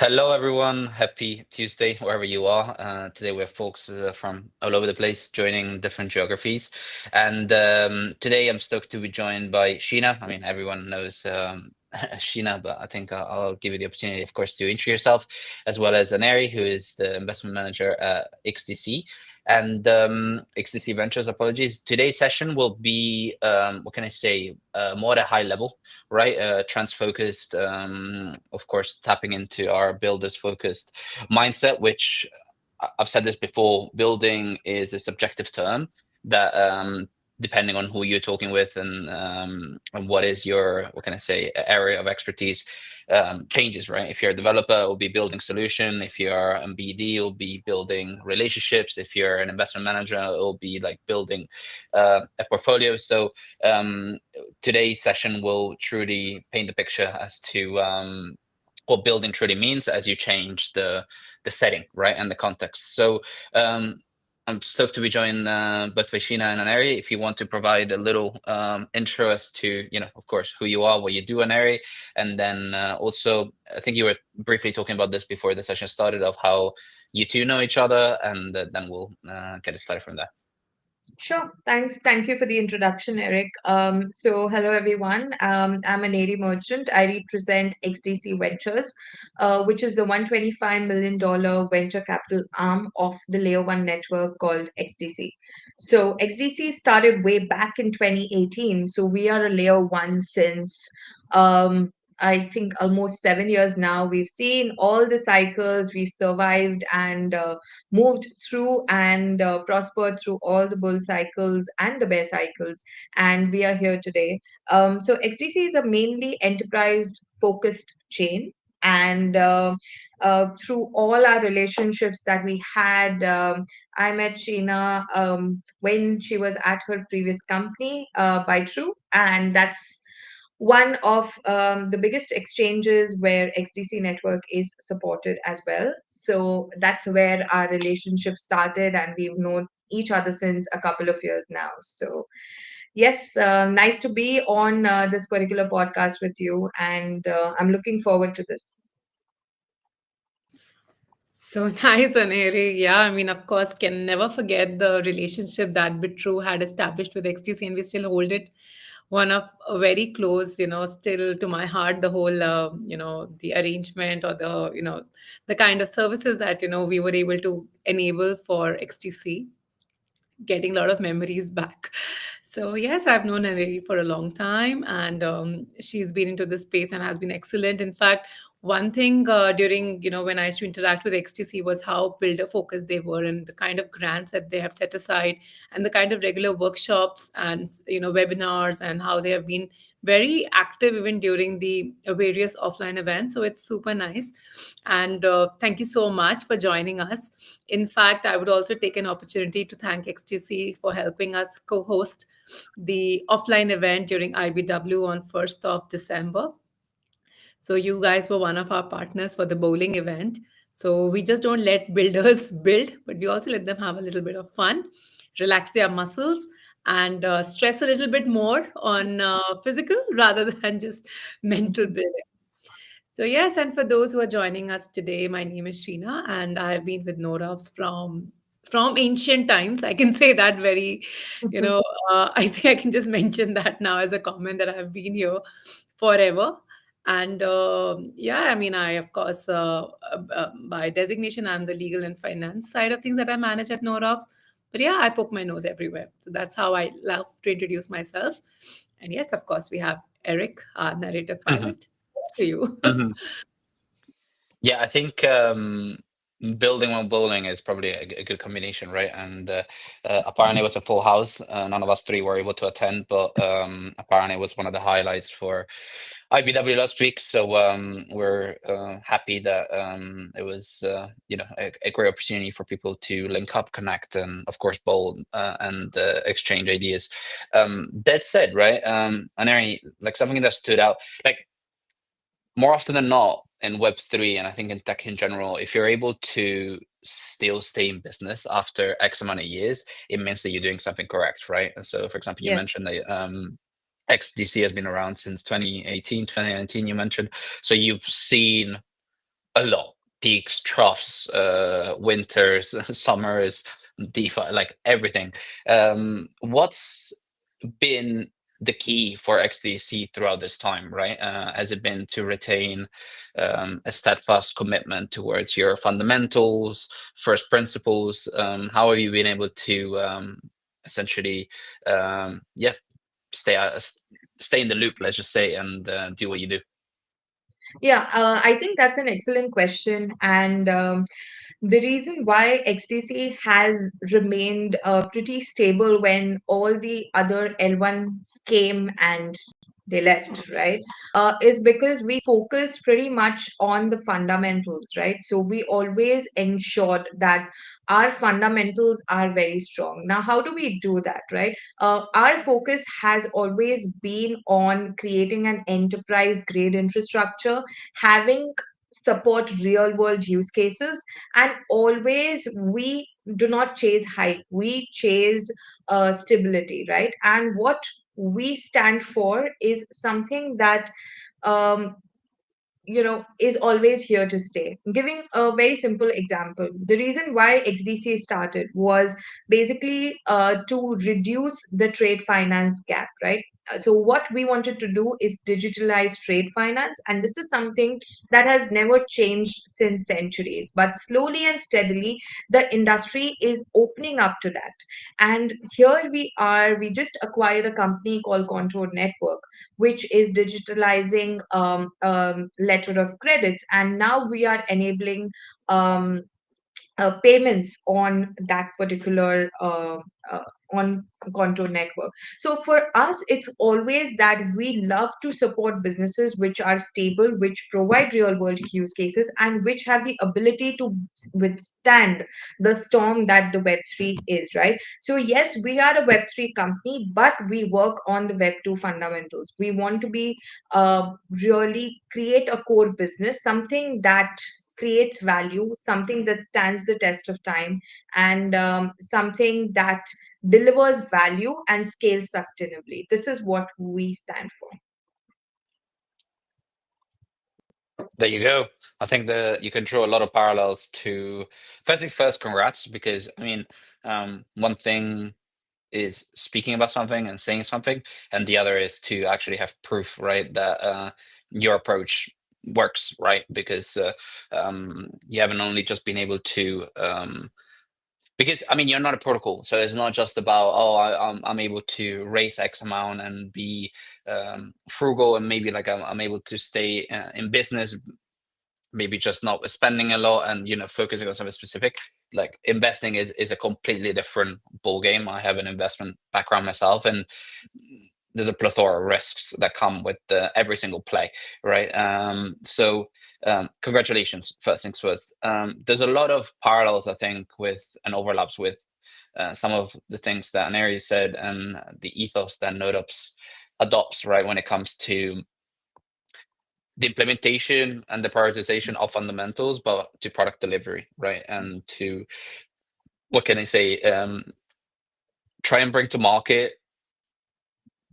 Hello, everyone. Happy Tuesday, wherever you are. Today we have folks from all over the place joining different geographies. And today I'm stoked to be joined by Sheena. I mean, everyone knows Sheena, but I think I'll give you the opportunity, of course, to introduce yourself, as well as Aneri, who is the investment manager at XDC. And XDC Ventures, apologies. Today's session will be, what can I say, more at a high level, right? Trans focused, of course, tapping into our builders focused mindset, which I've said this before, building is a subjective term that depending on who you're talking with and what is your, what can I say, area of expertise, changes, right? If you're a developer, it will be building solution. If you're a BD, it'll be building relationships. If you're an investment manager, it'll be like building a portfolio. So today's session will truly paint the picture as to what building truly means as you change the setting, right, and the context. So I'm stoked to be joined both by Sheena and Aneri. If you want to provide a little intro as to, of course, who you are, what you do, Aneri, and then also, I think you were briefly talking about this before the session started, of how you two know each other, and then we'll get it started from there. Sure. Thanks. Thank you for the introduction, Eric. Hello everyone. I'm a Navy merchant. I represent XDC Ventures, which is the $125 million venture capital arm of the Layer 1 network called XDC. So XDC started way back in 2018. So we are a Layer 1 since um, I think almost 7 years now. We've seen all the cycles, we've survived and moved through and prospered through all the bull cycles and the bear cycles, and we are here today. XDC is a mainly enterprise focused chain, and through all our relationships that we had, I met Sheena when she was at her previous company, by True, and that's one of the biggest exchanges where XDC network is supported as well. So that's where our relationship started, and we've known each other since a couple of years now. So yes, nice to be on this particular podcast with you, and I'm looking forward to this. So nice, Aneri. Yeah, I mean, of course, can never forget the relationship that Bitru had established with XTC, and we still hold it one of a very close, still to my heart, the whole, the arrangement or the kind of services that, we were able to enable for XTC, getting a lot of memories back. So yes, I've known Aneri for a long time, and she's been into this space and has been excellent. In fact, one thing during when I used to interact with XTC was how builder focused they were, and the kind of grants that they have set aside, and the kind of regular workshops and webinars, and how they have been very active even during the various offline events. So it's super nice, and thank you so much for joining us. In fact, I would also take an opportunity to thank XTC for helping us co-host the offline event during IBW on 1st of December. So you guys were one of our partners for the bowling event. So we just don't let builders build, but we also let them have a little bit of fun, relax their muscles, and stress a little bit more on physical rather than just mental building. So yes, and for those who are joining us today, my name is Sheena, and I have been with NodeOps from ancient times. I can say that very, you know, I think I can just mention that now as a comment that I have been here forever. And yeah, I mean, I of course, by designation, I'm the legal and finance side of things that I manage at NodeOps. But yeah, I poke my nose everywhere. So that's how I love to introduce myself. And yes, of course, we have Eric, our narrative Hmm. pilot. To you. Hmm. Yeah, I think building while bowling is probably a good combination, right? And apparently it was a full house. None of us three were able to attend, but apparently it was one of the highlights for IBW last week. So we're happy that it was, a great opportunity for people to link up, connect, and of course bowl and exchange ideas. That said, right, Aneri, like something that stood out, like more often than not in Web3, and I think in tech in general, if you're able to still stay in business after X amount of years, it means that you're doing something correct, right? And so, for example, you Yes. mentioned that XDC has been around since 2018, 2019, you mentioned. So you've seen A lot. Peaks, troughs, winters, summers, DeFi, like everything. What's been the key for XDC throughout this time, right? Has it been to retain a steadfast commitment towards your fundamentals, first principles? How have you been able to essentially, yeah, stay stay in the loop, let's just say, and do what you do? Yeah, I think that's an excellent question. And the reason why XDC has remained pretty stable when all the other L1s came and they left, right, is because we focused pretty much on the fundamentals, right? So we always ensured that our fundamentals are very strong. Now, how do we do that, right? Our focus has always been on creating an enterprise grade infrastructure, having support real world use cases, and always we do not chase hype, we chase stability, right? And what we stand for is something that um, is always here to stay. Giving a very simple example, the reason why XDC started was basically to reduce the trade finance gap, right? So what we wanted to do is digitalize trade finance, and this is something that has never changed since centuries, but slowly and steadily the industry is opening up to that. And here we are, we just acquired a company called Contour Network, which is digitalizing letter of credits, and now we are enabling um, payments on that particular uh, on Contour Network. So for us, it's always that we love to support businesses which are stable, which provide real world use cases, and which have the ability to withstand the storm that the Web3 is, right? So yes, we are a Web3 company, but we work on the Web2 fundamentals. We want to be really create a core business, something that creates value, something that stands the test of time, and something that delivers value and scales sustainably. This is what we stand for. There you go. I think that you can draw a lot of parallels to first things first, congrats, because I mean, one thing is speaking about something and saying something, and the other is to actually have proof, right, that your approach works, right? Because you haven't only just been able to because I mean you're not a protocol, so it's not just about I'm able to raise X amount and be frugal, and maybe like I'm able to stay in business, maybe just not spending a lot and focusing on something specific. Like investing is a completely different ball game. I have an investment background myself, and there's a plethora of risks that come with every single play, right? Congratulations, first things first. There's a lot of parallels, I think, with and overlaps with some of the things that Aneri said and the ethos that NodeOps adopts, right, when it comes to the implementation and the prioritization of fundamentals, but to product delivery, right? And to, what can I say, try and bring to market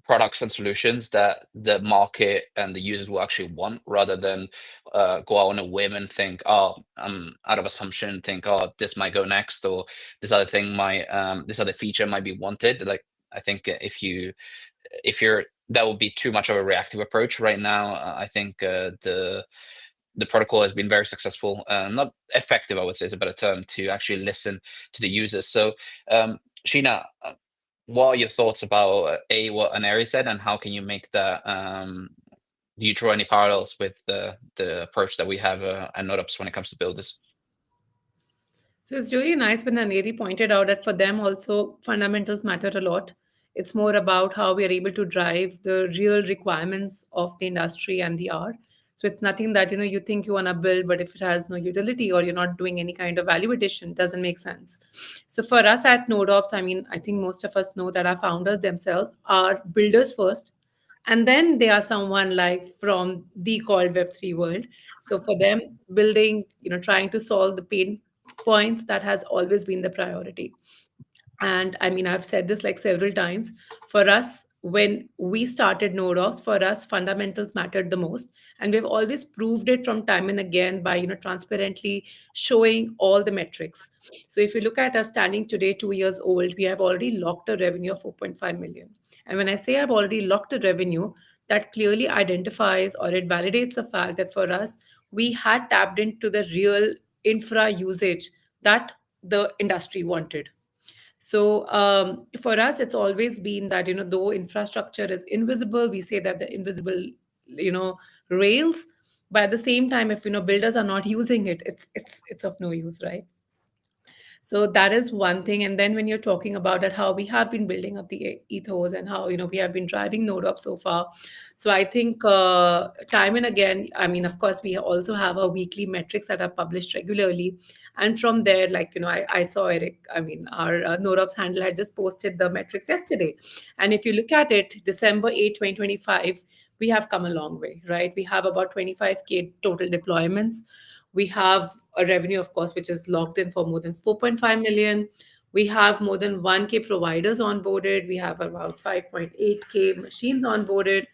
products and solutions that the market and the users will actually want, rather than go out on a whim and think, oh, out of assumption, think, oh, this might go next, or this other thing might, this other feature might be wanted. Like, I think if you're that would be too much of a reactive approach right now. I think the protocol has been very successful, not effective, I would say is a better term, to actually listen to the users. So, Sheena, what are your thoughts about what Aneri said, and how can you make that? Do you draw any parallels with the approach that we have at NodeOps when it comes to builders? So it's really nice when Aneri pointed out that for them also fundamentals matter a lot. It's more about how we are able to drive the real requirements of the industry and the hour. So it's nothing that you think you want to build, but if it has no utility or you're not doing any kind of value addition, it doesn't make sense. So for us at NodeOps, I mean, I think most of us know that our founders themselves are builders first, and then they are someone like from the called Web3 world. So for them, building, trying to solve the pain points, that has always been the priority. And I mean, I've said this like several times. For us, when we started NodeOps, for us, fundamentals mattered the most. And we've always proved it from time and again by, transparently showing all the metrics. So if you look at us standing today, 2 years old, we have already locked a revenue of 4.5 million. And when I say I've already locked a revenue, that clearly identifies or it validates the fact that for us, we had tapped into the real infra usage that the industry wanted. So for us, it's always been that, though infrastructure is invisible, we say that the invisible, rails. But at the same time, if builders are not using it, it's of no use, right? So that is one thing. And then when you're talking about that, how we have been building up the ethos and how we have been driving NodeUp so far. So I think time and again, I mean, of course, we also have our weekly metrics that are published regularly, and from there, like I saw Eric. I mean, our NodeUps handle had just posted the metrics yesterday, and if you look at it, December 8, 2025, we have come a long way, right? We have about 25K total deployments. We have a revenue, of course, which is locked in for more than 4.5 million. We have more than 1K providers onboarded. We have about 5.8K machines onboarded.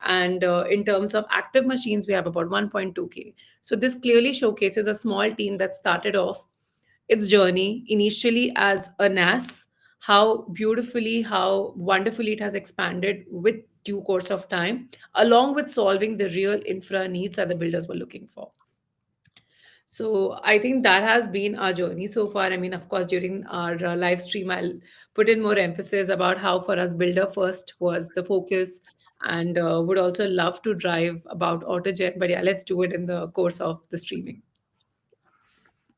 And in terms of active machines, we have about 1.2K. So this clearly showcases a small team that started off its journey initially as a NAS, how beautifully, how wonderfully it has expanded with due course of time, along with solving the real infra needs that the builders were looking for. So I think that has been our journey so far. I mean, of course, during our live stream, I'll put in more emphasis about how for us builder first was the focus, and would also love to drive about autogen. But yeah, let's do it in the course of the streaming.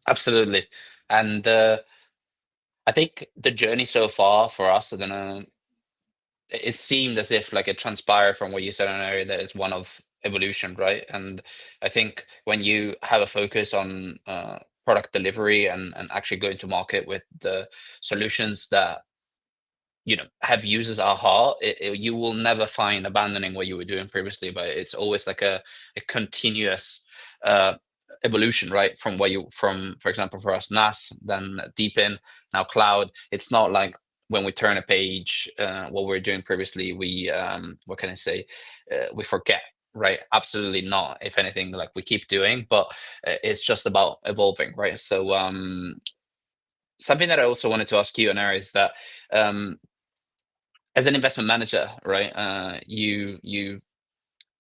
Absolutely. And I think the journey so far for us, I don't know, it seemed as if like it transpired from what you said in an area that it's one of evolution, right? And I think when you have a focus on product delivery and actually going to market with the solutions that have users at heart, you will never find abandoning what you were doing previously, but it's always like a continuous uh evolution, right? From what you from For example, for us, NAS, then deepin, now cloud. It's not like when we turn a page, what we were doing previously, we what can I say, we forget, right? Absolutely not. If anything, like, we keep doing, but it's just about evolving, right? So something that I also wanted to ask you, Anara, is that um as an investment manager, right? You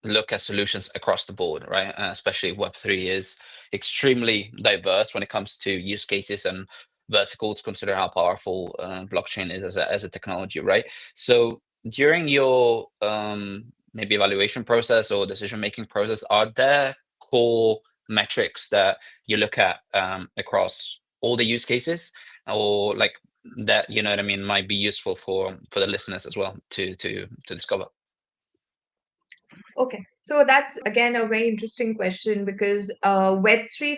look at solutions across the board, right? Especially Web3 is extremely diverse when it comes to use cases and verticals. Consider how powerful blockchain is as a technology, right? So during your maybe evaluation process or decision making process, are there core metrics that you look at across all the use cases, or like that, you know what I mean, might be useful for the listeners as well to discover? Okay, so that's again a very interesting question because Web3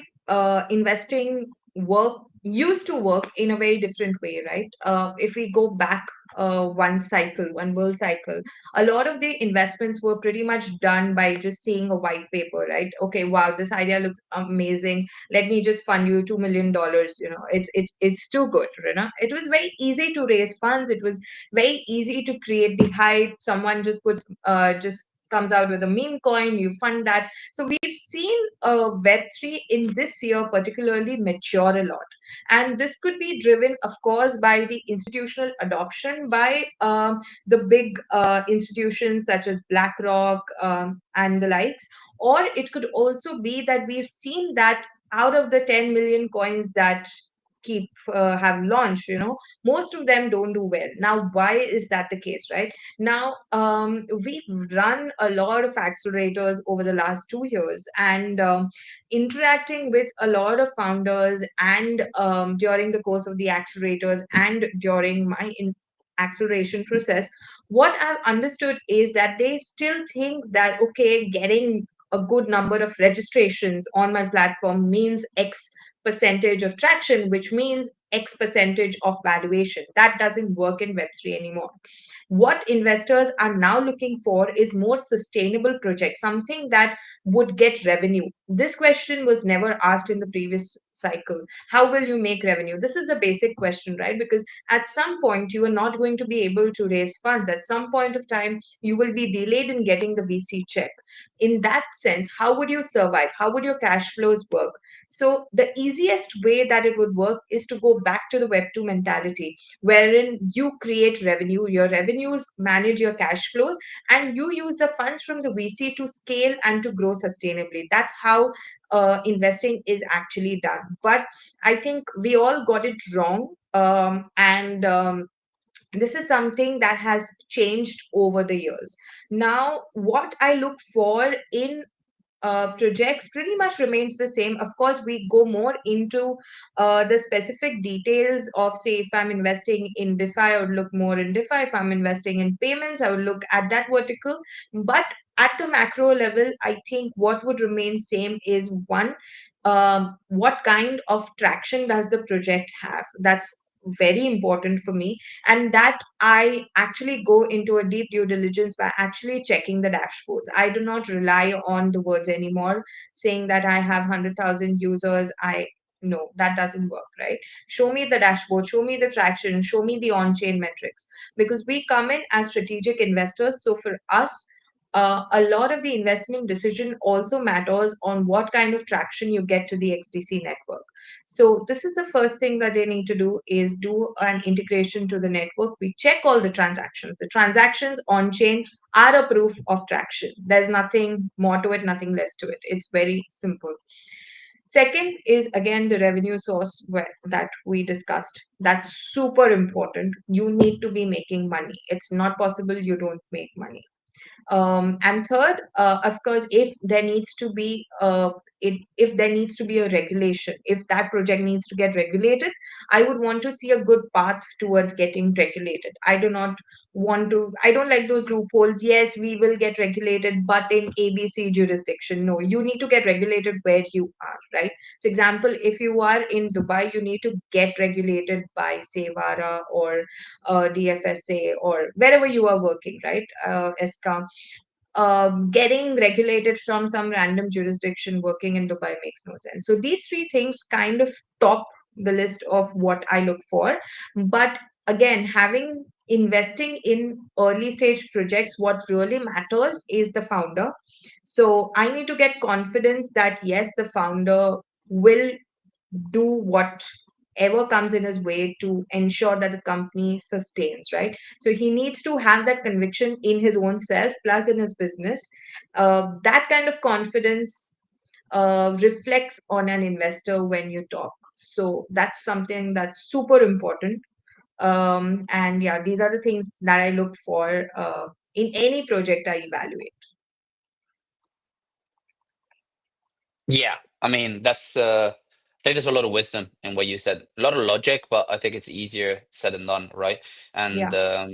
investing work used to work in a very different way, right? If we go back one world cycle, a lot of the investments were pretty much done by just seeing a white paper, right? Okay, wow, this idea looks amazing. Let me just fund you $2 million. You know, it's too good, you know. It was very easy to raise funds. It was very easy to create the hype. Someone just comes out with a meme coin, you fund that. So we've seen Web3 in this year particularly mature a lot. And this could be driven, of course, by the institutional adoption by the big institutions such as BlackRock and the likes. Or it could also be that we've seen that out of the 10 million coins that keep have launched, you know, most of them don't do well. Now why is that the case, right? Now we've run a lot of accelerators over the last 2 years, and interacting with a lot of founders, and during the course of the accelerators and during my acceleration process, what I've understood is that they still think that, okay, getting a good number of registrations on my platform means X percentage of traction, which means X percentage of valuation. That doesn't work in Web3 anymore. What investors are now looking for is more sustainable projects, something that would get revenue. This question was never asked in the previous cycle. How will you make revenue? This is the basic question, right? Because at some point you are not going to be able to raise funds. At some point of time you will be delayed in getting the VC check. In that sense, how would you survive? How would your cash flows work? So the easiest way that it would work is to go back to the Web 2 mentality, wherein you create revenue, your revenues manage your cash flows, and you use the funds from the VC to scale and to grow sustainably. That's how investing is actually done. But I think we all got it wrong. And This is something that has changed over the years. Now, what I look for in projects pretty much remains the same. Of course, we go more into the specific details of, say, if I'm investing in DeFi, I would look more in DeFi. If I'm investing in payments, I would look at that vertical. But at the macro level, I think what would remain same is one, what kind of traction does the project have? That's very important for me, and that I actually go into a deep due diligence by actually checking the dashboards. I do not rely on the words anymore, saying that I have 100,000 users. No, that doesn't work, right? Show me the dashboard, show me the traction, show me the on chain metrics, because we come in as strategic investors. So for us, a lot of the investment decision also matters on what kind of traction you get to the XDC network. So this is the first thing that they need to do, is do an integration to the network. We check all the transactions. The transactions on chain are a proof of traction. There's nothing more to it, nothing less to it. It's very simple. Second is again the revenue source that we discussed. That's super important. You need to be making money. It's not possible you don't make money. And third, of course, if there needs to be a regulation, if that project needs to get regulated, I would want to see a good path towards getting regulated. I don't like those loopholes. Yes, we will get regulated, but in ABC jurisdiction. No, you need to get regulated where you are, right? So, example, if you are in Dubai, you need to get regulated by, say, VARA or DFSA or wherever you are working, right? ESCA. Getting regulated from some random jurisdiction working in Dubai makes no sense. So these three things kind of top the list of what I look for. But again, having investing in early stage projects, what really matters is the founder. So I need to get confidence that yes, the founder will do whatever comes in his way to ensure that the company sustains, right? So he needs to have that conviction in his own self plus in his business. That kind of confidence reflects on an investor when you talk. So that's something that's super important. And yeah, these are the things that I look for in any project I evaluate. Yeah, I mean that's I think there's a lot of wisdom in what you said, a lot of logic, but I think it's easier said than done, right? And Yeah.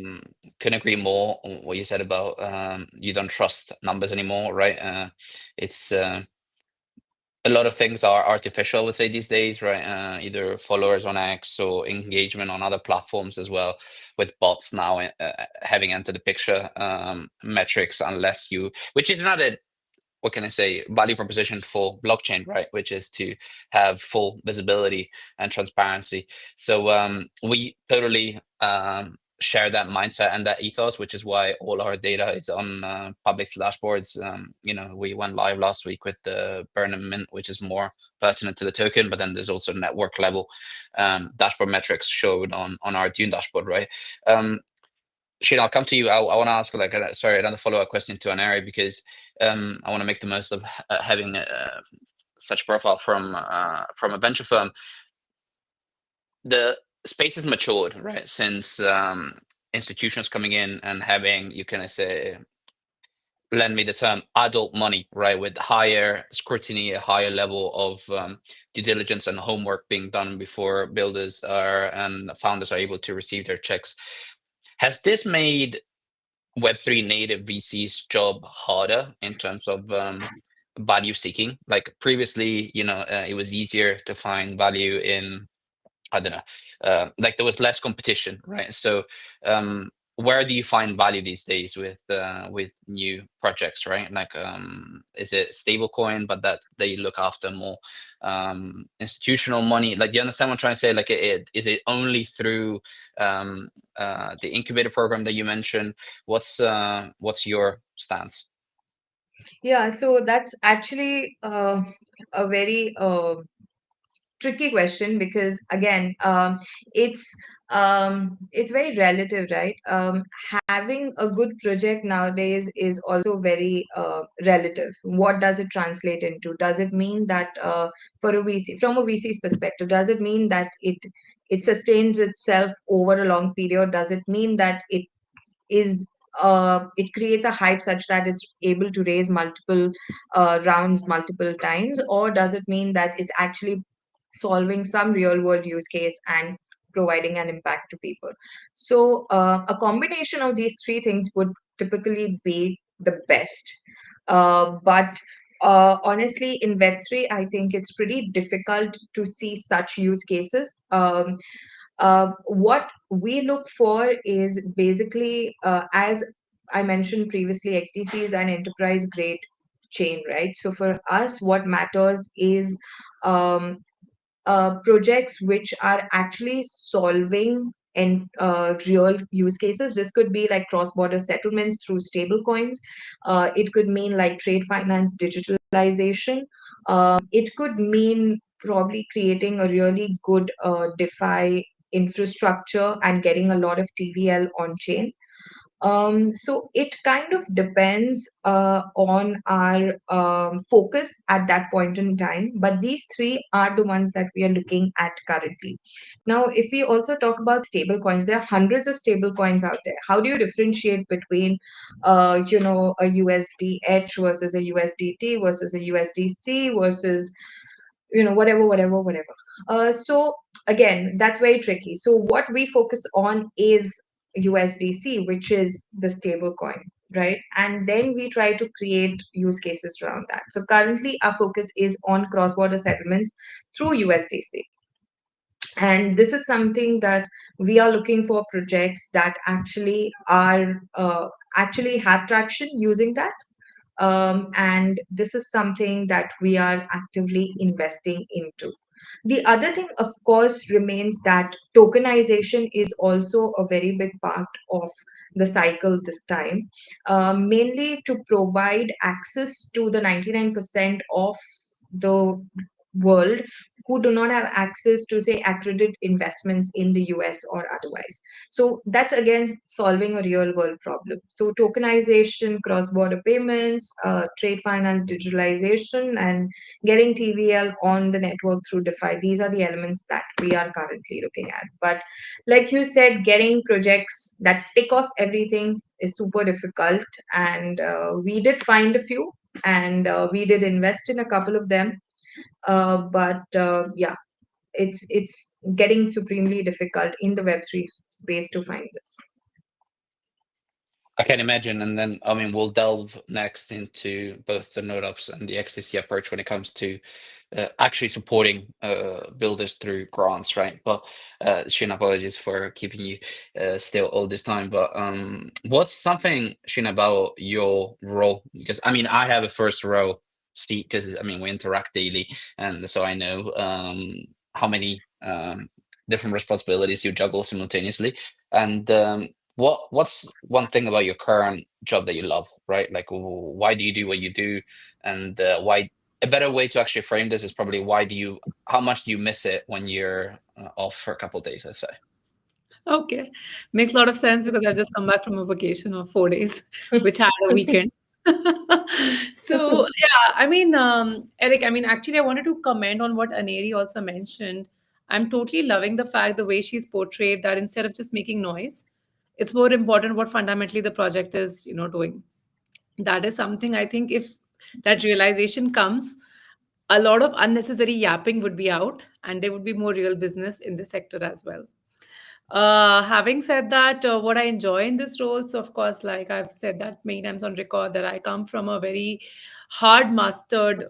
couldn't agree more on what you said about you don't trust numbers anymore, right? It's a lot of things are artificial, I would say, these days, right? Either followers on X or engagement on other platforms as well, with bots now having entered the picture, metrics, unless you, which is not a, what can I say, value proposition for blockchain, right? Which is to have full visibility and transparency. So we totally share that mindset and that ethos, which is why all our data is on public dashboards. We went live last week with the Burnham Mint, which is more pertinent to the token, but then there's also network level dashboard metrics showed on our Dune dashboard, right? Shane, I'll come to you. I want to ask, like, sorry, another follow-up question to Anari, because I want to make the most of having such profile from a venture firm. The space has matured, right, since institutions coming in and having, you can say, lend me the term, adult money, right, with higher scrutiny, a higher level of due diligence and homework being done before builders are and founders are able to receive their checks. Has this made Web3 native VC's job harder in terms of value seeking? Like previously, it was easier to find value in I don't know, like there was less competition, right? So where do you find value these days with new projects, right? Like is it stablecoin, but that they look after more institutional money? Like, do you understand what I'm trying to say? Like, is it only through the incubator program that you mentioned? What's your stance? Yeah, so that's actually a very tricky question, because again, it's very relative, right? Having a good project nowadays is also very relative. What does it translate into? Does it mean that for a VC, from a VC's perspective, does it mean that it sustains itself over a long period? Does it mean that is it creates a hype such that it's able to raise multiple rounds multiple times, or does it mean that it's actually solving some real world use case and providing an impact to people? So a combination of these three things would typically be the best. But honestly, in Web3, I think it's pretty difficult to see such use cases. What we look for is basically, as I mentioned previously, XDC is an enterprise grade chain, right? So for us, what matters is um, projects which are actually solving and real use cases. This could be like cross-border settlements through stable coins. It could mean like trade finance digitalization. It could mean probably creating a really good DeFi infrastructure and getting a lot of TVL on chain. So it kind of depends on our focus at that point in time. But these three are the ones that we are looking at currently. Now, if we also talk about stable coins, there are hundreds of stable coins out there. How do you differentiate between, a USDH versus a USDT versus a USDC versus whatever. So again, that's very tricky. So what we focus on is USDC, which is the stable coin, right? And then we try to create use cases around that. So currently our focus is on cross-border settlements through USDC. And this is something that we are looking for projects that actually have traction using that. And this is something that we are actively investing into. The other thing, of course, remains that tokenization is also a very big part of the cycle this time, mainly to provide access to the 99% of the world who do not have access to, say, accredited investments in the US or otherwise. So that's again solving a real world problem. So tokenization, cross-border payments, trade finance digitalization, and getting TVL on the network through DeFi. These are the elements that we are currently looking at. But like you said, getting projects that tick off everything is super difficult. And we did find a few, and we did invest in a couple of them. But yeah, it's getting supremely difficult in the Web3 space to find this. I can imagine, and then I mean we'll delve next into both the NodeOps and the XDC approach when it comes to actually supporting builders through grants, right? But Shin, apologies for keeping you still all this time. But what's something, Shin, about your role? Because I mean, I have a first row seat because I mean we interact daily, and so I know how many different responsibilities you juggle simultaneously, and what's one thing about your current job that you love, right? Like, why do you do what you do, and why? A better way to actually frame this is probably how much do you miss it when you're off for a couple of days, let's say. Okay. Makes a lot of sense because I've just come back from a vacation of 4 days, which had a weekend. So, yeah, I mean, Eric, I mean, actually, I wanted to comment on what Aneri also mentioned. I'm totally loving the fact the way she's portrayed that instead of just making noise, it's more important what fundamentally the project is, doing. That is something I think if that realization comes, a lot of unnecessary yapping would be out and there would be more real business in the sector as well. Having said that, what I enjoy in this role, so of course, like I've said that many times on record, that I come from a very hard mastered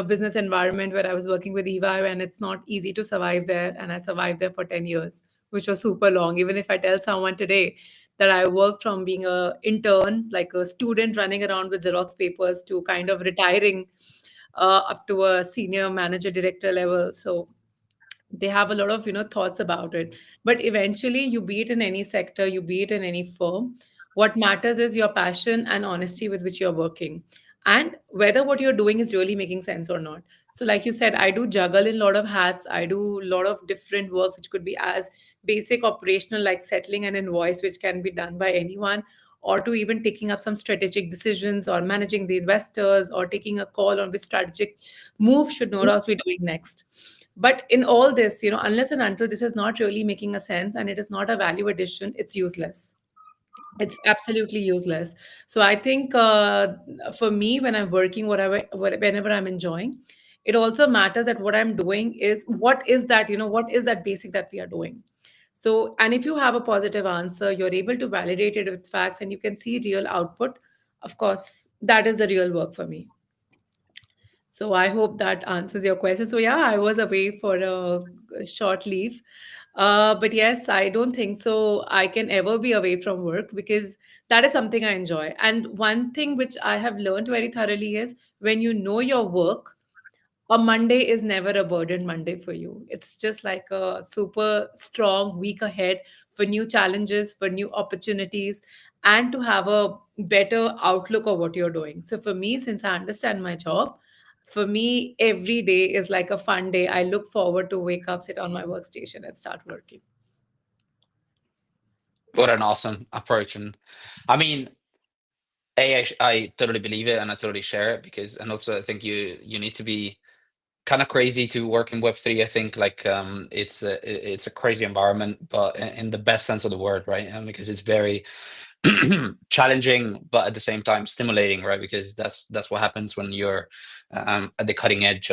business environment where I was working with EY, and it's not easy to survive there. And I survived there for 10 years, which was super long. Even if I tell someone today that I worked from being a intern, like a student running around with Xerox papers, to kind of retiring up to a senior manager director level. So they have a lot of thoughts about it. But eventually, you be it in any sector, you be it in any firm, what matters is your passion and honesty with which you're working, and whether what you're doing is really making sense or not. So like you said, I do juggle in a lot of hats. I do a lot of different work, which could be as basic operational, like settling an invoice, which can be done by anyone, or to even taking up some strategic decisions, or managing the investors, or taking a call on which strategic move should NodeOps be doing next. But in all this, unless and until this is not really making a sense and it is not a value addition, it's useless. It's absolutely useless. So I think for me, when I'm working, whenever I'm enjoying, it also matters that what I'm doing is what is that basic that we are doing. So, and if you have a positive answer, you're able to validate it with facts and you can see real output, of course, that is the real work for me. So I hope that answers your question. So yeah, I was away for a short leave. But yes, I don't think so. I can ever be away from work because that is something I enjoy. And one thing which I have learned very thoroughly is when you know your work, a Monday is never a burden Monday for you. It's just like a super strong week ahead for new challenges, for new opportunities, and to have a better outlook of what you're doing. So for me, since I understand my job, for me, every day is like a fun day. I look forward to wake up, sit on my workstation, and start working. What an awesome approach. And I mean, I totally believe it and I totally share it because, and also I think you need to be kind of crazy to work in Web3. I think like it's a crazy environment, but in the best sense of the word, right? Because it's very challenging, but at the same time stimulating, right? Because that's what happens when you're at the cutting edge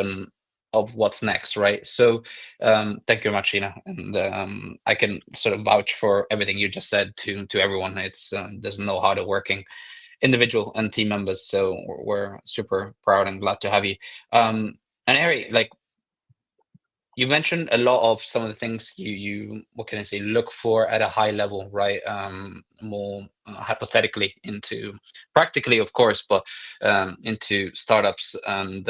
of what's next, right? So thank you very much, Sheena, and I can sort of vouch for everything you just said to everyone. It's there's no harder working individual and team members, so we're super proud and glad to have you. And Harry, like you mentioned a lot of some of the things you what can I say look for at a high level, right? More hypothetically into practically, of course, but into startups and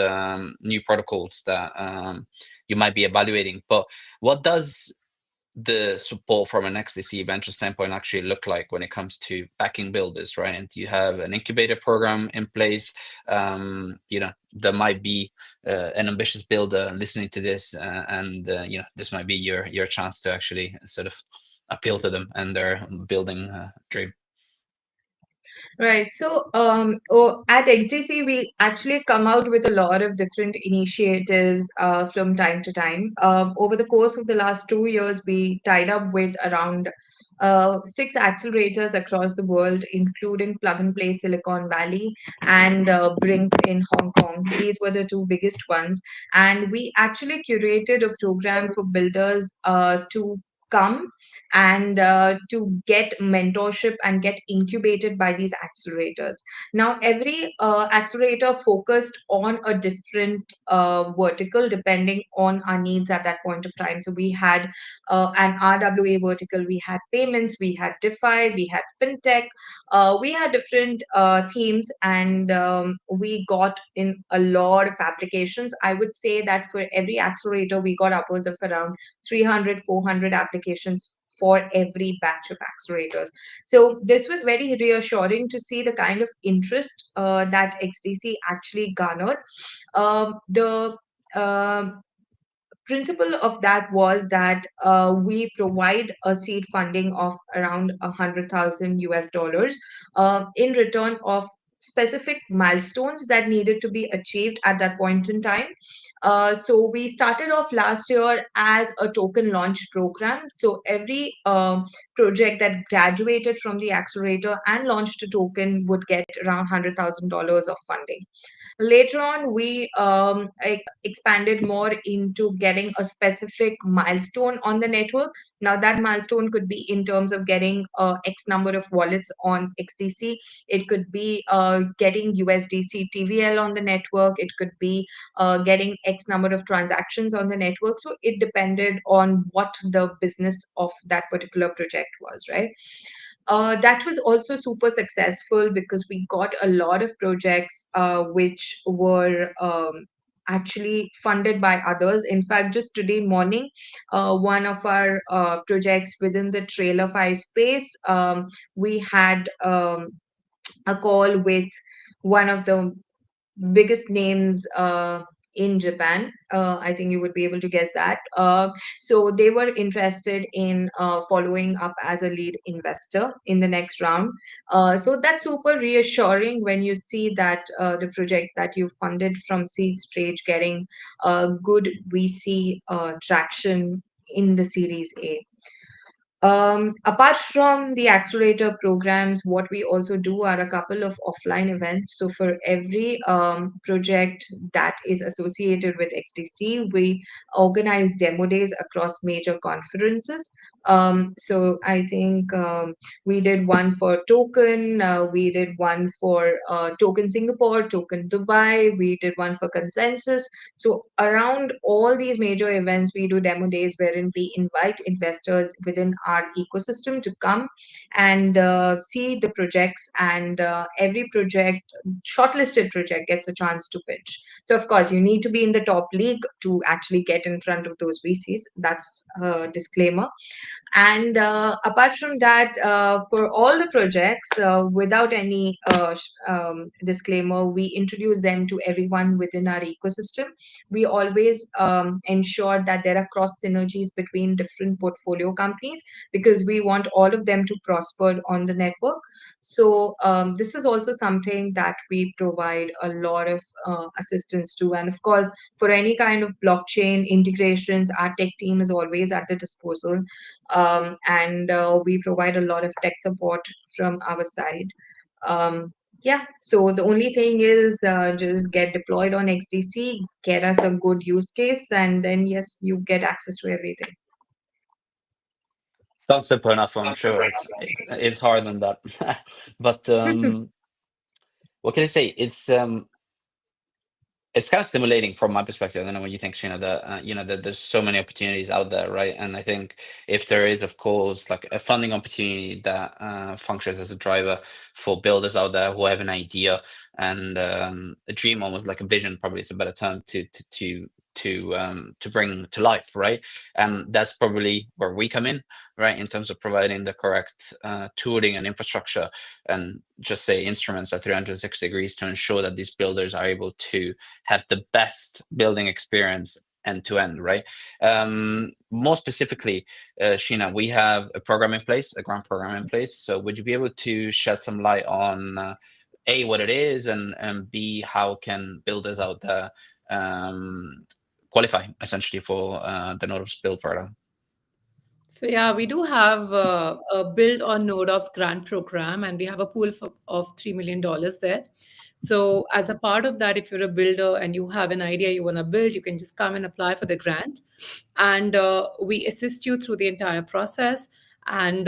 new protocols that you might be evaluating. But what does the support from an XDC venture standpoint actually look like when it comes to backing builders, right? And you have an incubator program in place. There might be an ambitious builder listening to this, and this might be your chance to actually sort of appeal to them and their building dream. Right. So, at XDC, we actually come out with a lot of different initiatives from time to time. Over the course of the last 2 years, we tied up with around six accelerators across the world, including Plug and Play Silicon Valley and Brink in Hong Kong. These were the two biggest ones. And we actually curated a program for builders to come and to get mentorship and get incubated by these accelerators. Now, every accelerator focused on a different vertical depending on our needs at that point of time. So, we had an RWA vertical, we had payments, we had DeFi, we had fintech, we had different themes, and we got in a lot of applications. I would say that for every accelerator, we got upwards of around 300, 400 applications for every batch of accelerators. So this was very reassuring to see the kind of interest that XDC actually garnered. The principle of that was that we provide a seed funding of around 100,000 US dollars in return of specific milestones that needed to be achieved at that point in time. So we started off last year as a token launch program. So every project that graduated from the accelerator and launched a token would get around $100,000 of funding. Later on, we expanded more into getting a specific milestone on the network. Now, that milestone could be in terms of getting X number of wallets on XDC. It could be getting USDC TVL on the network. It could be getting X number of transactions on the network. So it depended on what the business of that particular project was, right? That was also super successful because we got a lot of projects which were actually funded by others. In fact, just today morning, one of our projects within the Trailerify space, we had a call with one of the biggest names in Japan. I think you would be able to guess that. So they were interested in following up as a lead investor in the next round. So that's super reassuring when you see that the projects that you funded from seed stage getting good VC traction in the Series A. Apart from the accelerator programs, what we also do are a couple of offline events. So for every project that is associated with XDC, we organize demo days across major conferences. So I think we did one for Token, we did one for Token Singapore, Token Dubai, we did one for Consensus. So around all these major events, we do demo days wherein we invite investors within our ecosystem to come and see the projects, and every project, shortlisted project, gets a chance to pitch. So of course, you need to be in the top league to actually get in front of those VCs. That's a disclaimer. And apart from that, for all the projects, without any disclaimer, we introduce them to everyone within our ecosystem. We always ensure that there are cross synergies between different portfolio companies because we want all of them to prosper on the network. So this is also something that we provide a lot of assistance to. And of course, for any kind of blockchain integrations, our tech team is always at the disposal, and we provide a lot of tech support from our side. Yeah, so the only thing is just get deployed on XDC, get us a good use case, and then yes, you get access to everything. Sounds simple enough. I'm sure it's hard than that, but what can I say? It's kind of stimulating from my perspective. I don't know what you think, Sheena, that that there's so many opportunities out there, right? And I think if there is, of course, like a funding opportunity that functions as a driver for builders out there who have an idea and a dream, almost like a vision, probably it's a better term to bring to life, right? And that's probably where we come in, right, in terms of providing the correct tooling and infrastructure, and just say instruments at 360 degrees to ensure that these builders are able to have the best building experience end to end, right? More specifically, Sheena, we have a program in place, a grant program in place. So would you be able to shed some light on A, what it is, and B, how can builders out there qualify essentially for the NodeOps build program? So yeah, we do have a build on NodeOps grant program, and we have a pool of $3 million there. So as a part of that, if you're a builder and you have an idea you want to build, you can just come and apply for the grant, and we assist you through the entire process. And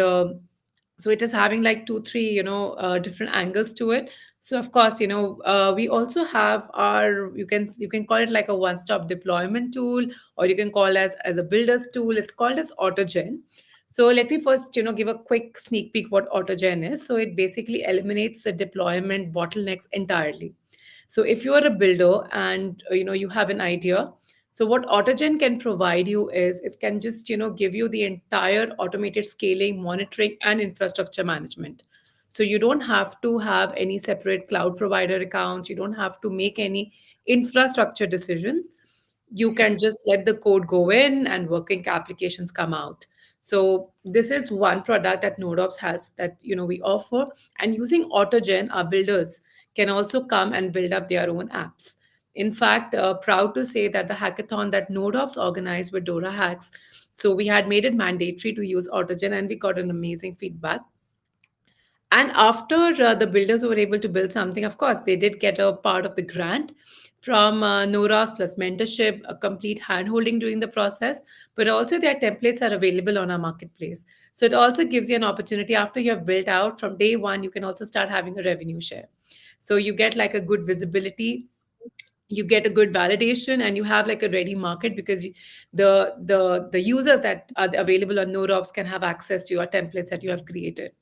so it is having like two, three, different angles to it. So of course, we also have our, you can call it like a one-stop deployment tool, or you can call as a builder's tool. It's called as Autogen. So let me first, give a quick sneak peek what Autogen is. So it basically eliminates the deployment bottlenecks entirely. So if you are a builder and you have an idea, so what Autogen can provide you is it can just give you the entire automated scaling, monitoring, and infrastructure management. So you don't have to have any separate cloud provider accounts. You don't have to make any infrastructure decisions. You can just let the code go in and working applications come out. So this is one product that NodeOps has that we offer. And using Autogen, our builders can also come and build up their own apps. In fact, proud to say that the hackathon that NodeOps organized with Dora Hacks, so we had made it mandatory to use Autogen, and we got an amazing feedback. And after the builders were able to build something, of course, they did get a part of the grant. from NodeOps plus mentorship, a complete handholding during the process, but also their templates are available on our marketplace. So it also gives you an opportunity after you have built out from day one, you can also start having a revenue share. So you get like a good visibility, you get a good validation, and you have like a ready market because the users that are available on NodeOps can have access to your templates that you have created.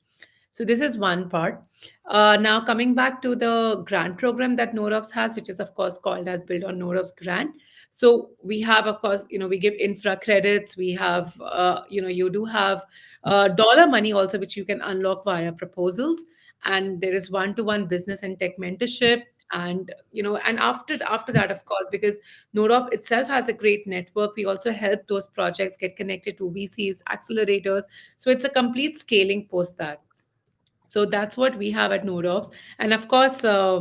So this is one part. Now coming back to the grant program that NodeOps has, which is of course called as Build on NodeOps Grant. So we have, of course, we give infra credits. We have, you do have dollar money also, which you can unlock via proposals. And there is one-to-one business and tech mentorship. And and after that, of course, because NodeOps itself has a great network, we also help those projects get connected to VCs, accelerators. So it's a complete scaling post that. So that's what we have at NodeOps. And of course, I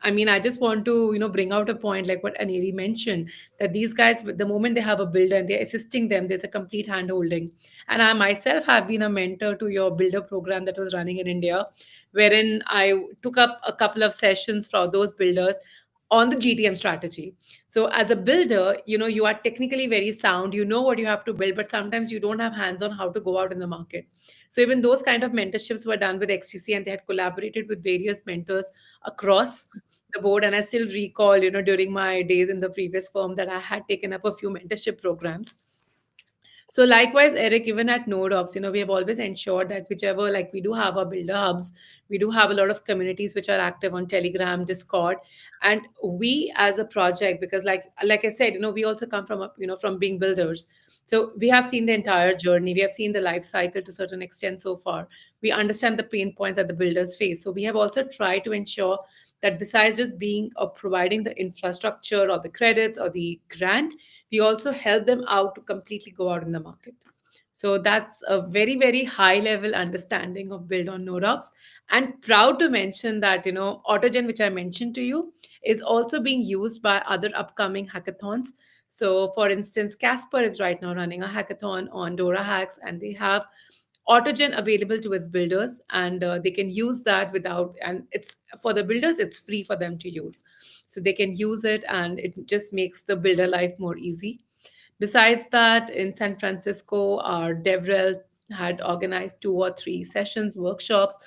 mean, I just want to, bring out a point like what Aneri mentioned, that these guys, the moment they have a builder and they're assisting them, there's a complete hand holding. And I myself have been a mentor to your builder program that was running in India, wherein I took up a couple of sessions for those builders on the GTM strategy. So as a builder, you are technically very sound, you know what you have to build, but sometimes you don't have hands on how to go out in the market. So even those kind of mentorships were done with XTC, and they had collaborated with various mentors across the board. And I still recall, during my days in the previous firm, that I had taken up a few mentorship programs. So likewise, Eric, even at NodeOps, we have always ensured that whichever, like we do have our builder hubs, we do have a lot of communities which are active on Telegram, Discord, and we as a project, because like I said, we also come from from being builders. So we have seen the entire journey, we have seen the life cycle to a certain extent so far. We understand the pain points that the builders face. So we have also tried to ensure that besides just being or providing the infrastructure or the credits or the grant, we also help them out to completely go out in the market. So that's a very, very high level understanding of Build on NodeOps. And proud to mention that, Autogen, which I mentioned to you, is also being used by other upcoming hackathons. So, for instance, Casper is right now running a hackathon on Dora Hacks, and they have Autogen available to its builders, and they can use that without, and it's for the builders, it's free for them to use. So they can use it, and it just makes the builder life more easy. Besides that, in San Francisco, our DevRel had organized 2 or 3 sessions, workshops,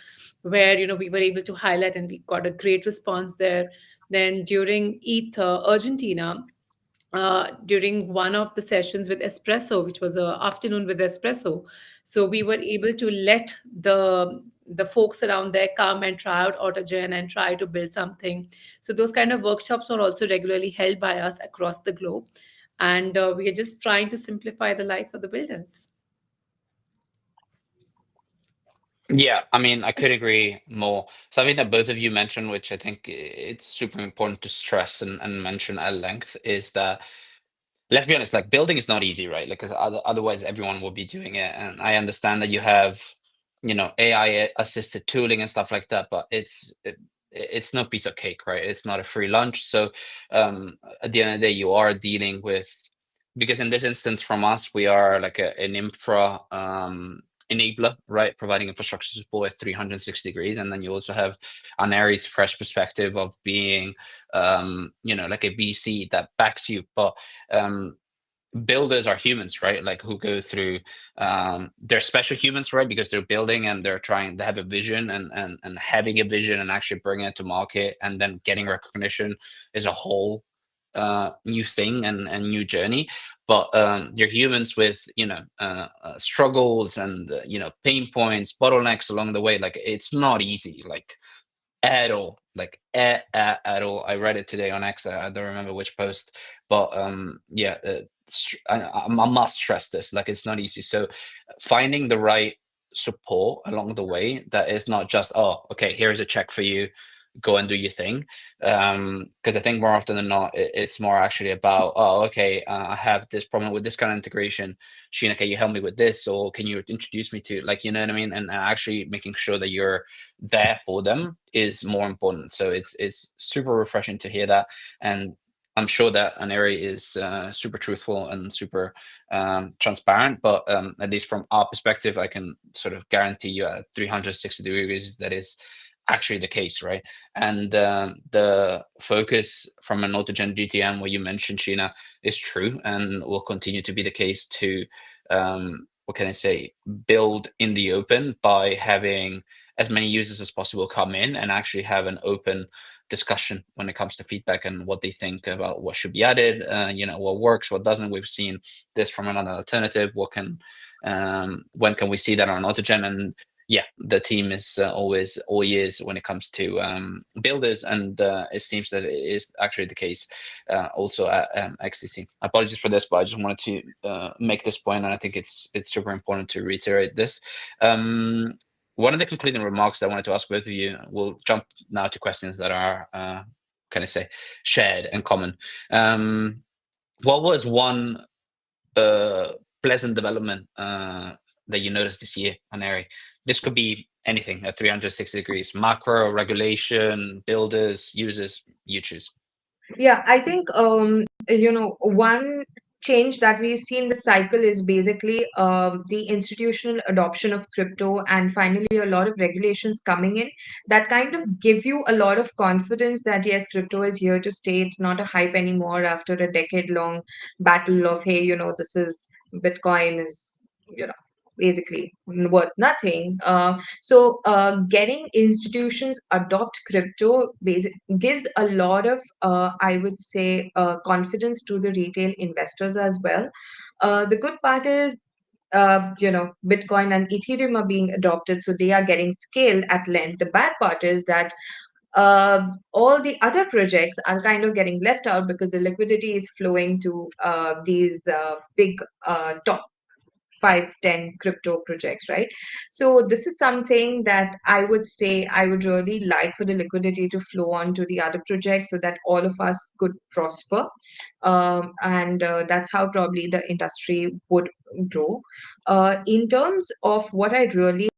where we were able to highlight, and we got a great response there. Then during ETH Argentina, during one of the sessions with Espresso, which was a afternoon with Espresso, so we were able to let the folks around there come and try out Autogen and try to build something. So those kind of workshops are also regularly held by us across the globe, and we are just trying to simplify the life for the builders. Yeah, I mean, I could agree more. Something that both of you mentioned, which I think it's super important to stress and mention at length, is that, let's be honest, like building is not easy, right? Like, because otherwise everyone will be doing it. And I understand that you have, AI assisted tooling and stuff like that, but it's no piece of cake, right? It's not a free lunch. So at the end of the day, you are dealing with, because in this instance from us, we are like an infra enabler, right? Providing infrastructure support at 360 degrees. And then you also have Aneri's fresh perspective of being, like a VC that backs you. But builders are humans, right? Like who go through, they're special humans, right? Because they're building and they're trying, they have a vision, and having a vision and actually bringing it to market and then getting recognition is a whole new thing and new journey. But you're humans with struggles and pain points, bottlenecks along the way. Like it's not easy, like at all, like at all. I read it today on X. I don't remember which post, but yeah, I must stress this. Like it's not easy. So finding the right support along the way, that is not just, oh, okay, here's a check for you, go and do your thing. Because I think more often than not, it's more actually about, oh, okay, I have this problem with this kind of integration. Sheena, can you help me with this, or can you introduce me to, like, you know what I mean? And actually making sure that you're there for them is more important. So it's super refreshing to hear that. And I'm sure that Aneri is super truthful and super transparent, but at least from our perspective, I can sort of guarantee you at 360 degrees that is actually the case, right? And the focus from an autogen GTM, what you mentioned, Sheena, is true and will continue to be the case to, what can I say, build in the open by having as many users as possible come in and actually have an open discussion when it comes to feedback and what they think about what should be added, what works, what doesn't. We've seen this from another alternative. When can we see that on autogen? And yeah, the team is always all ears when it comes to builders, and it seems that it is actually the case also at XDC. Apologies for this, but I just wanted to make this point, and I think it's super important to reiterate this. One of the concluding remarks that I wanted to ask both of you, we'll jump now to questions that are, can I say, shared and common. What was one pleasant development that you noticed this year on Airy? This could be anything at 360 degrees, macro, regulation, builders, users, you choose. Yeah, I think one change that we've seen this cycle is basically the institutional adoption of crypto, and finally a lot of regulations coming in that kind of give you a lot of confidence that yes, crypto is here to stay. It's not a hype anymore after a decade-long battle of, hey, this is Bitcoin is basically worth nothing. So getting institutions adopt crypto gives a lot of, I would say, confidence to the retail investors as well. The good part is, Bitcoin and Ethereum are being adopted, so they are getting scale at length. The bad part is that all the other projects are kind of getting left out because the liquidity is flowing to these big top 5, 10 crypto projects, right? So this is something that I would say I would really like for the liquidity to flow on to the other projects so that all of us could prosper. And that's how probably the industry would grow. In terms of what I'd really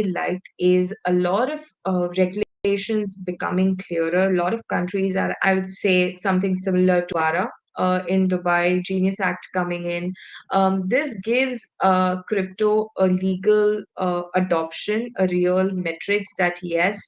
liked is a lot of regulations becoming clearer. A lot of countries are, I would say, something similar to ARA in Dubai, Genius Act coming in. This gives crypto a legal adoption, a real metrics that yes,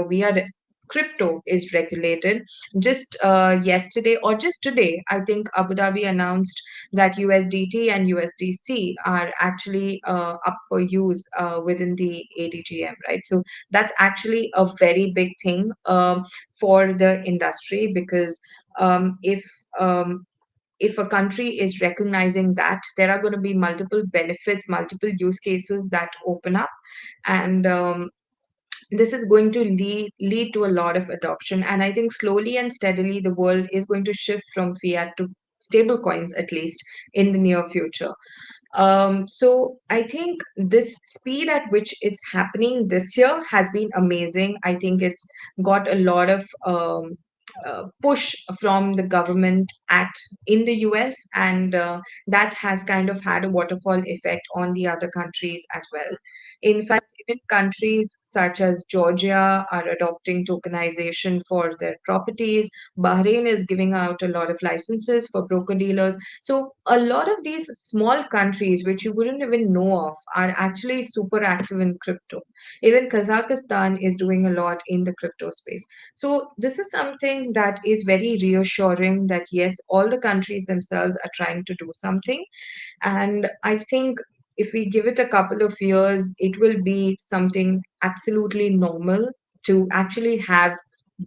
we are. Crypto is regulated. Just yesterday or just today, I think Abu Dhabi announced that USDT and USDC are actually up for use within the ADGM, right? So that's actually a very big thing for the industry because if if a country is recognizing that, there are going to be multiple benefits, multiple use cases that open up, and this is going to lead to a lot of adoption. And I think slowly and steadily, the world is going to shift from fiat to stable coins, at least in the near future. So I think this speed at which it's happening this year has been amazing. I think it's got a lot of push from the government at in the US, and that has kind of had a waterfall effect on the other countries as well. In fact, even countries such as Georgia are adopting tokenization for their properties. Bahrain is giving out a lot of licenses for broker dealers. So a lot of these small countries, which you wouldn't even know of, are actually super active in crypto. Even Kazakhstan is doing a lot in the crypto space. So this is something that is very reassuring that yes, all the countries themselves are trying to do something. And I think if we give it a couple of years, it will be something absolutely normal to actually have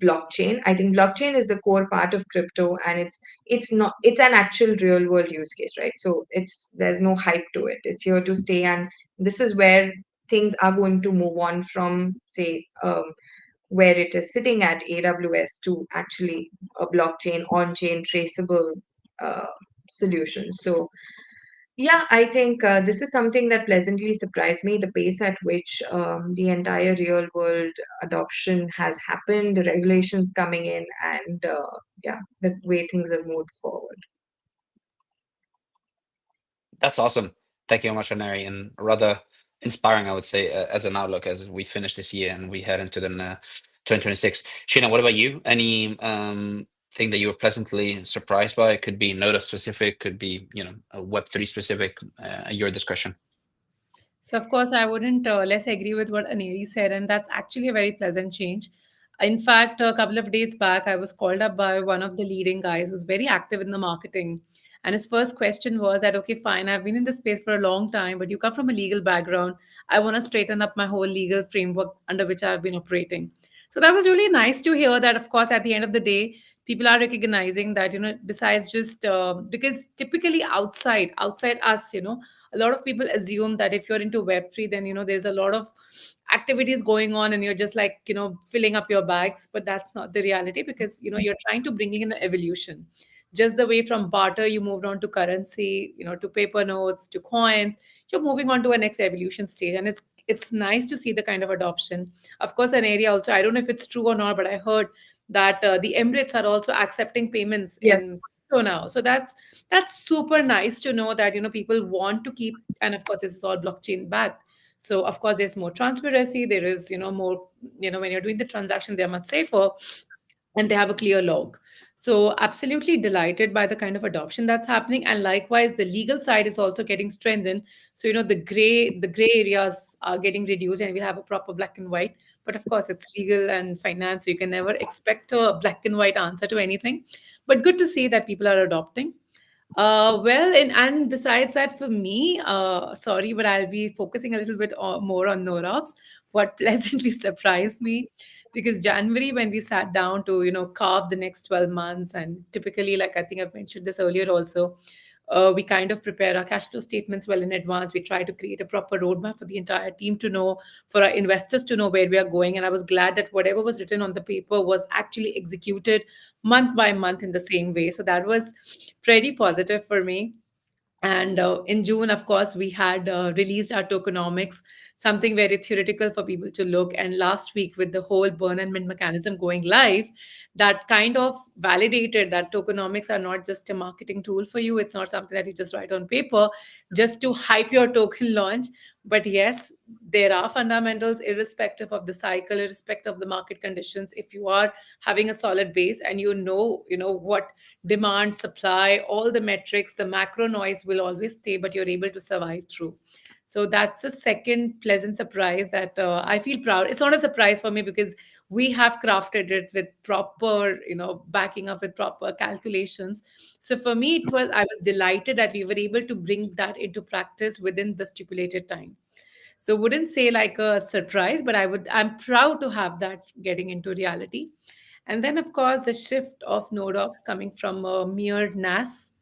blockchain. I think blockchain is the core part of crypto, and it's an actual real world use case, right? So there's no hype to it. It's here to stay, and this is where things are going to move on from, say, where it is sitting at AWS to actually a blockchain on-chain traceable uh, solution. So yeah, I think this is something that pleasantly surprised me, the pace at which the entire real world adoption has happened, the regulations coming in, and yeah, the way things have moved forward. That's awesome. Thank you very much, Aneri, and rather inspiring, I would say, as an outlook as we finish this year and we head into the 2026. Sheena, what about you? Any thing that you were pleasantly surprised by? It could be Node specific, could be a Web3 specific, at your discretion. So, of course, I wouldn't less agree with what Aneri said, and that's actually a very pleasant change. In fact, a couple of days back, I was called up by one of the leading guys who's very active in the marketing. And his first question was that, okay, fine, I've been in this space for a long time, but you come from a legal background. I want to straighten up my whole legal framework under which I've been operating. So that was really nice to hear that, of course, at the end of the day, people are recognizing that, besides just because typically outside us, a lot of people assume that if you're into web3, then there's a lot of activities going on and you're just like filling up your bags, but that's not the reality, because you're trying to bring in an evolution. Just the way from barter you moved on to currency, to paper notes, to coins, you're moving on to a next evolution stage, and it's nice to see the kind of adoption. Of course, an area also, I don't know if it's true or not, but I heard that the Emirates are also accepting payments Yes. in crypto now. So that's super nice to know that people want to keep, and of course this is all blockchain backed. So of course there's more transparency, there is more, when you're doing the transaction, they're much safer, and they have a clear log. So absolutely delighted by the kind of adoption that's happening, and likewise the legal side is also getting strengthened. So the gray areas are getting reduced, and we have a proper black and white. But of course it's legal and finance, so you can never expect a black and white answer to anything. But good to see that people are adopting. Well, and besides that, for me, sorry, but I'll be focusing a little bit more on NodeOps. What pleasantly surprised me, because January, when we sat down to carve the next 12 months, and typically, like I think I've mentioned this earlier also, we kind of prepare our cash flow statements well in advance. We try to create a proper roadmap for the entire team to know, for our investors to know where we are going. And I was glad that whatever was written on the paper was actually executed month by month in the same way. So that was pretty positive for me. And in June, of course, we had released our tokenomics, something very theoretical for people to look. And last week, with the whole burn and mint mechanism going live, that kind of validated that tokenomics are not just a marketing tool for you. It's not something that you just write on paper just to hype your token launch. But yes, there are fundamentals, irrespective of the cycle, irrespective of the market conditions. If you are having a solid base, and what demand, supply, all the metrics, the macro noise will always stay, but you're able to survive through. So that's a second pleasant surprise that I feel proud. It's not a surprise for me, because we have crafted it with proper, backing up with proper calculations. So for me, I was delighted that we were able to bring that into practice within the stipulated time. So wouldn't say like a surprise, but I'm proud to have that getting into reality. And then, of course, the shift of NodeOps coming from a mere NAS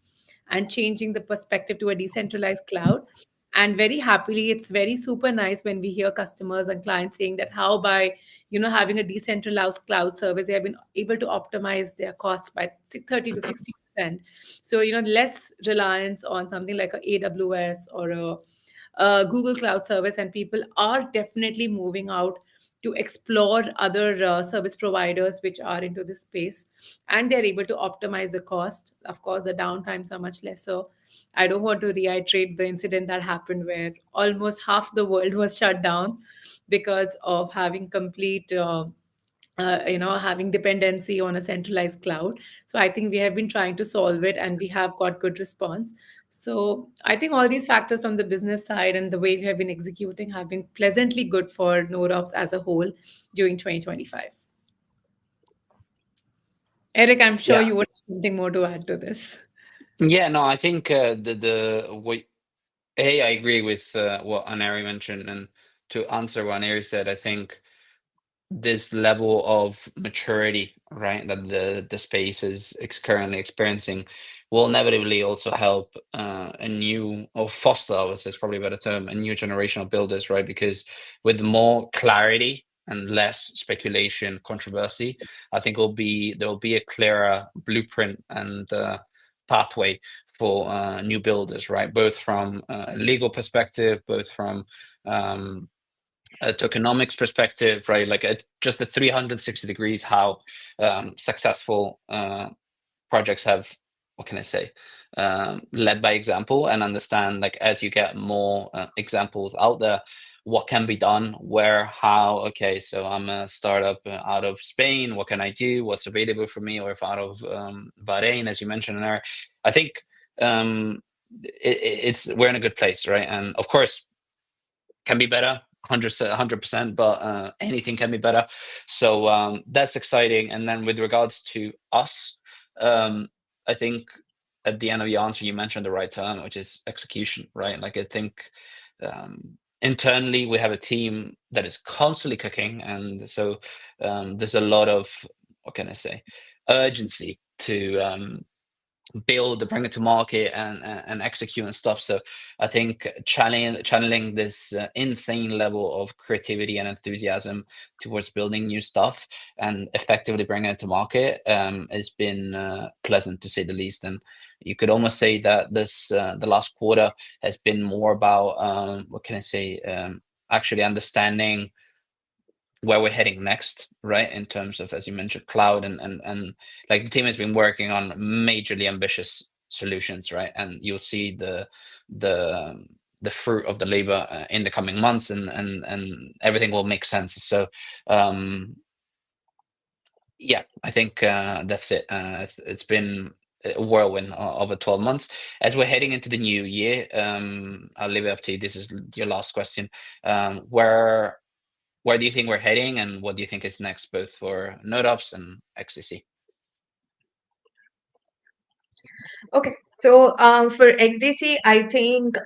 and changing the perspective to a decentralized cloud. And very happily, it's very super nice when we hear customers and clients saying that how by having a decentralized cloud service, they have been able to optimize their costs by 30 to 60%. So less reliance on something like a AWS or a Google Cloud service, and people are definitely moving out to explore other service providers which are into this space, and they're able to optimize the cost. Of course, the downtimes are much lesser. I don't want to reiterate the incident that happened where almost half the world was shut down because of having complete having dependency on a centralized cloud. So I think we have been trying to solve it, and we have got good response. So I think all these factors from the business side and the way we have been executing have been pleasantly good for NodeOps as a whole during 2025. Eric, I'm sure Yeah. you would have something more to add to this. Yeah, no, I think I agree with what Aneri mentioned, and to answer what Aneri said, I think this level of maturity, right, that the space is currently experiencing will inevitably also help a new, or foster, I would say, is probably a better term, a new generation of builders, right? Because with more clarity and less speculation, controversy, I think there will be a clearer blueprint and pathway for new builders, right? Both from a legal perspective, both from a tokenomics perspective, right? Like just a 360 degrees how successful projects have, what can I say, led by example, and understand, like, as you get more examples out there, what can be done, where, how. Okay, so I'm a startup out of Spain, what can I do, what's available for me, or if out of Bahrain, as you mentioned there. I think it's we're in a good place, right? And of course, can be better, 100%, but anything can be better. So that's exciting. And then with regards to us, I think at the end of your answer, you mentioned the right term, which is execution, right? Like I think internally we have a team that is constantly cooking, and so there's a lot of, what can I say, urgency to build, bring it to market, and execute and stuff. So I think channeling this insane level of creativity and enthusiasm towards building new stuff and effectively bringing it to market has been pleasant, to say the least. And you could almost say that this the last quarter has been more about what can I say, actually understanding where we're heading next, right? In terms of, as you mentioned, cloud, and like the team has been working on majorly ambitious solutions, right? And you'll see the the fruit of the labor in the coming months, and everything will make sense. So yeah, I think that's it. It's been a whirlwind over 12 months. As we're heading into the new year, I'll leave it up to you. This is your last question. Where do you think we're heading, and what do you think is next, both for NodeOps and XDC? Okay, so for XDC, I think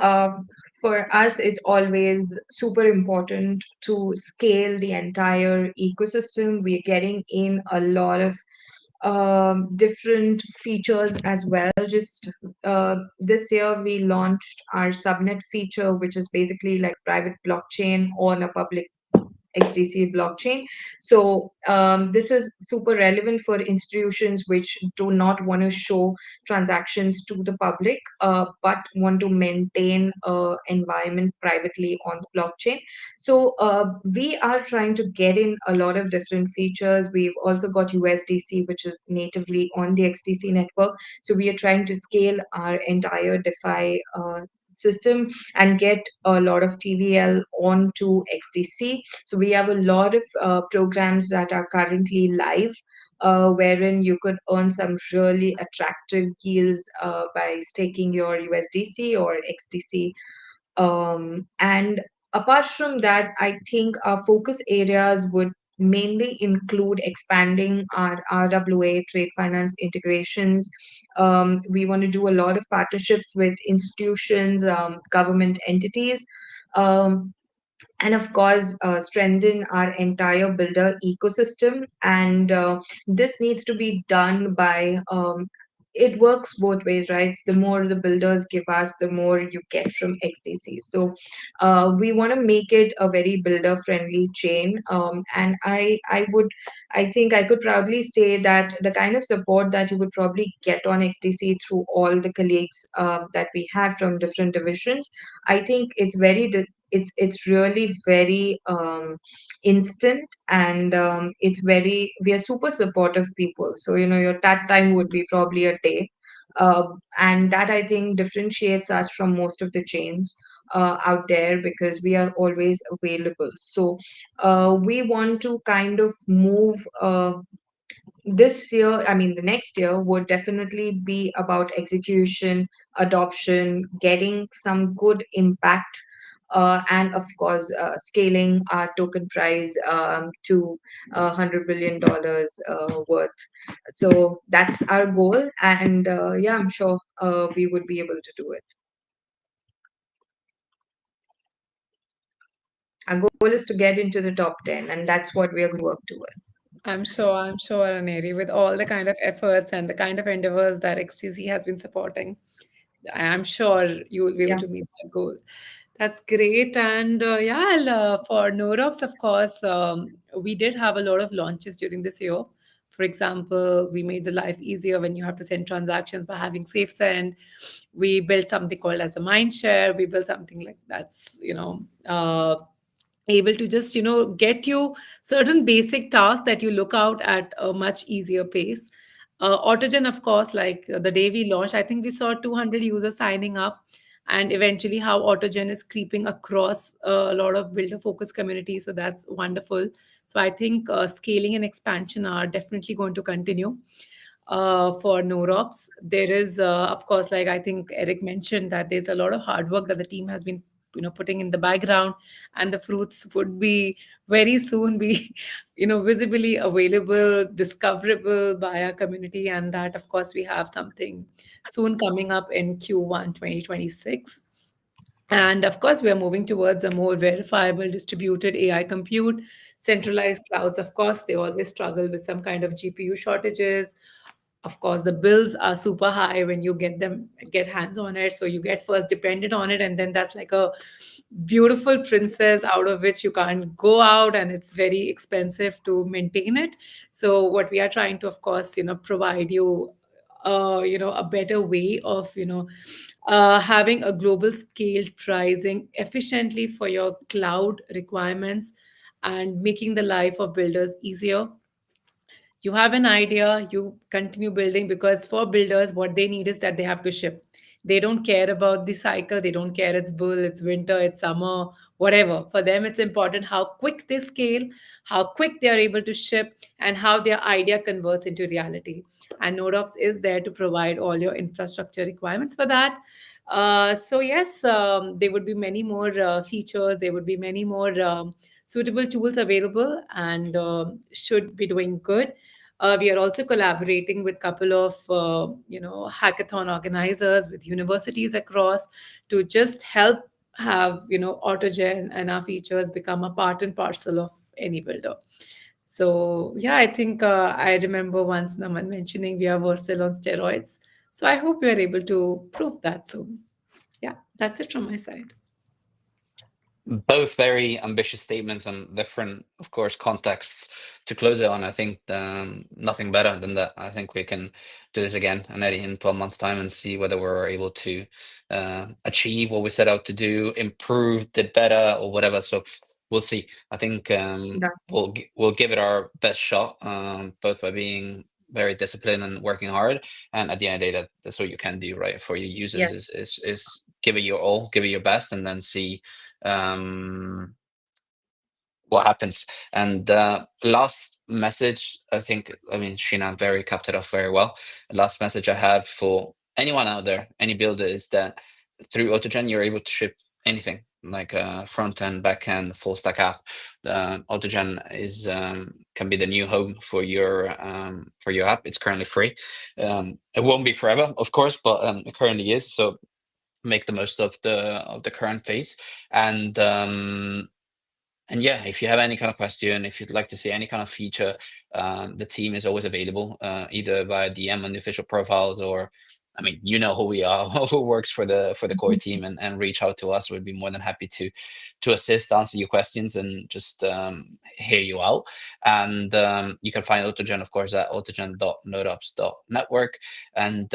for us, it's always super important to scale the entire ecosystem. We're getting in a lot of different features as well. Just this year, we launched our subnet feature, which is basically like private blockchain on a public XDC blockchain. So this is super relevant for institutions which do not want to show transactions to the public, but want to maintain environment privately on the blockchain. So we are trying to get in a lot of different features. We've also got USDC, which is natively on the XDC network. So we are trying to scale our entire DeFi system and get a lot of TVL onto XDC. So we have a lot of programs that are currently live, wherein you could earn some really attractive yields by staking your USDC or XDC. And apart from that, I think our focus areas would mainly include expanding our RWA trade finance integrations. We want to do a lot of partnerships with institutions, government entities. And of course, strengthen our entire builder ecosystem. And this needs to be done by it works both ways, right? The more the builders give us, the more you get from XDC. So we want to make it a very builder friendly chain. And I think I could proudly say that the kind of support that you would probably get on XDC through all the colleagues that we have from different divisions, I think it's really very instant, and it's very we are super supportive people. So your tat time would be probably a day, and that I think differentiates us from most of the chains out there, because we are always available. So we want to kind of move this year, I mean, the next year would definitely be about execution, adoption, getting some good impact, and of course, scaling our token price to $100 billion worth. So that's our goal, and yeah, I'm sure we would be able to do it. Our goal is to get into the top 10, and that's what we are going to work towards. I'm sure, Aneri, with all the kind of efforts and the kind of endeavors that XTC has been supporting, I'm sure you will be able Yeah. to meet that goal. That's great. And yeah, for NodeOps, of course, we did have a lot of launches during this year. For example, we made the life easier when you have to send transactions by having safe send. We built something called as a mind share. We built something like that's, able to just get you certain basic tasks that you look out at a much easier pace. Autogen, of course, like the day we launched, I think we saw 200 users signing up, and eventually how Autogen is creeping across a lot of builder focus communities. So that's wonderful. So I think scaling and expansion are definitely going to continue. For NodeOps, there is, of course, like I think Eric mentioned, that there's a lot of hard work that the team has been putting in the background, and the fruits would be very soon be visibly available, discoverable by our community. And that, of course, we have something soon coming up in Q1 2026. And of course, we are moving towards a more verifiable distributed AI compute. Centralized clouds, of course, they always struggle with some kind of GPU shortages. Of course, the bills are super high when you get hands on it. So you get first dependent on it, and then that's like a beautiful princess out of which you can't go out, and it's very expensive to maintain it. So what we are trying to, of course, provide you a better way of having a global scaled pricing efficiently for your cloud requirements, and making the life of builders easier. You have an idea, you continue building, because for builders what they need is that they have to ship. They don't care about the cycle, they don't care it's bull, it's winter, it's summer, whatever. For them it's important how quick they scale, how quick they are able to ship, and how their idea converts into reality. And NodeOps is there to provide all your infrastructure requirements for that. So yes, there would be many more features, there would be many more suitable tools available, and should be doing good. We are also collaborating with a couple of hackathon organizers with universities across, to just help have autogen and our features become a part and parcel of any builder. So yeah, I think I remember once Naman mentioning we are versatile on steroids. So I hope we are able to prove that soon. Yeah, that's it from my side. Both very ambitious statements on different, of course, contexts to close it on. I think nothing better than that. I think we can do this again, and in 12 months' time, and see whether we're able to achieve what we set out to do, improve, did better, or whatever. So we'll see. I think Yeah. we'll give it our best shot, both by being very disciplined and working hard. And at the end of the day, that's what you can do, right? For your users Yes. is give it your all, give it your best, and then see um, what happens. And last message, I mean, Sheena very capped it off very well. Last message I have for anyone out there, any builder, is that through AutoGen, you're able to ship anything, like a front end, back end, full stack app. AutoGen is can be the new home for your app. It's currently free. It won't be forever, of course, but it currently is. So make the most of the current phase. And yeah, if you have any kind of question, if you'd like to see any kind of feature, the team is always available, either via DM on the official profiles, or I mean, you know who we are, who works for the core team, and reach out to us. We'd be more than happy to assist, answer your questions, and just hear you out. And you can find Autogen, of course, at autogen.nodeops.network. And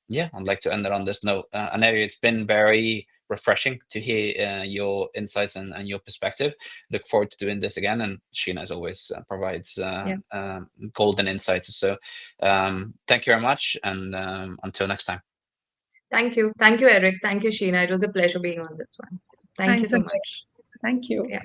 yeah, I'd like to end it on this note. Aneri, it's been very refreshing to hear your insights and your perspective. Look forward to doing this again. And Sheena, as always, provides Yeah. golden insights. So thank you very much. And until next time. Thank you. Thank you, Eric. Thank you, Sheena. It was a pleasure being on this one. Thank you Thanks so again. much. Thank you. Yeah.